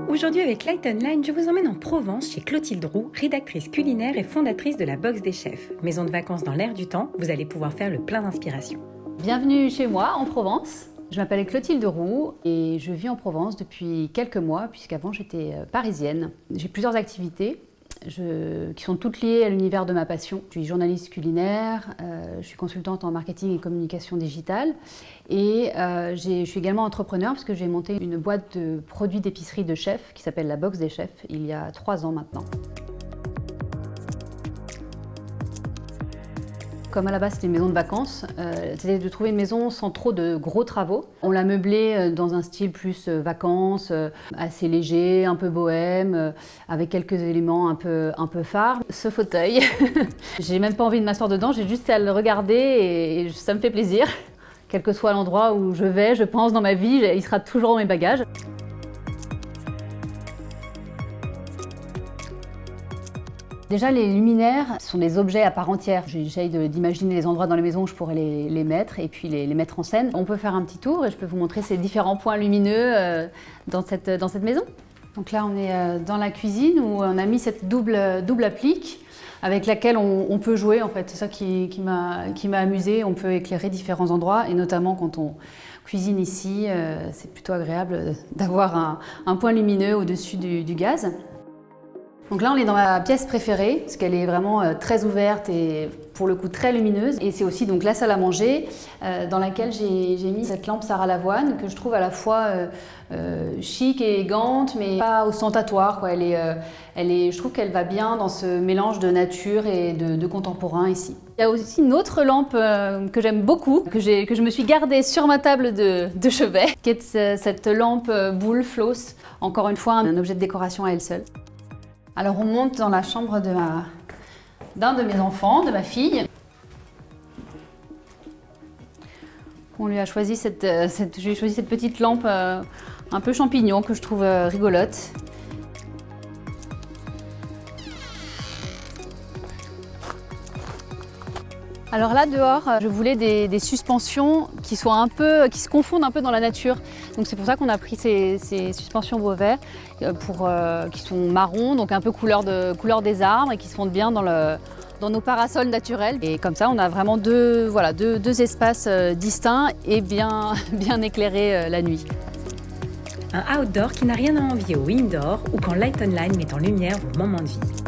Aujourd'hui avec Light Online, je vous emmène en Provence chez Clotilde Roux, rédactrice culinaire et fondatrice de la Box des Chefs. Maison de vacances dans l'air du temps, vous allez pouvoir faire le plein d'inspiration. Bienvenue chez moi en Provence. Je m'appelle Clotilde Roux et je vis en Provence depuis quelques mois puisqu'avant j'étais parisienne. J'ai plusieurs activités qui sont toutes liées à l'univers de ma passion. Je suis journaliste culinaire, je suis consultante en marketing et communication digitale et je suis également entrepreneur parce que j'ai monté une boîte de produits d'épicerie de chefs qui s'appelle la Box des Chefs il y a 3 ans maintenant. Comme à la base c'était une maison de vacances, c'était de trouver une maison sans trop de gros travaux. On l'a meublée dans un style plus vacances, assez léger, un peu bohème, avec quelques éléments un peu phares. Ce fauteuil, j'ai même pas envie de m'asseoir dedans, j'ai juste à le regarder et ça me fait plaisir. Quel que soit l'endroit où je vais, je pense dans ma vie, il sera toujours dans mes bagages. Déjà, les luminaires sont des objets à part entière. J'essaye d'imaginer les endroits dans les maisons où je pourrais les mettre et puis les mettre en scène. On peut faire un petit tour et je peux vous montrer ces différents points lumineux dans cette maison. Donc là, on est dans la cuisine où on a mis cette double applique avec laquelle on peut jouer en fait. C'est ça qui m'a amusée. On peut éclairer différents endroits et notamment quand on cuisine ici, c'est plutôt agréable d'avoir un point lumineux au-dessus du gaz. Donc là, on est dans ma pièce préférée, parce qu'elle est vraiment très ouverte et pour le coup très lumineuse. Et c'est aussi donc la salle à manger, dans laquelle j'ai mis cette lampe Sarah Lavoine, que je trouve à la fois chic et élégante, mais pas ostentatoire, quoi. Je trouve qu'elle va bien dans ce mélange de nature et de contemporain ici. Il y a aussi une autre lampe que j'aime beaucoup, que je me suis gardée sur ma table de chevet, qui est cette lampe boule floss. Encore une fois, un objet de décoration à elle seule. Alors on monte dans la chambre d'un de mes enfants, de ma fille. On lui a choisi j'ai choisi cette petite lampe un peu champignon que je trouve rigolote. Alors là dehors, je voulais des suspensions qui se confondent un peu dans la nature. Donc c'est pour ça qu'on a pris ces suspensions Beauvais qui sont marrons, donc un peu couleur des arbres et qui se fondent bien dans nos parasols naturels. Et comme ça, on a vraiment deux espaces distincts et bien éclairés la nuit. Un outdoor qui n'a rien à envier au indoor ou quand Light Online met en lumière vos moments de vie.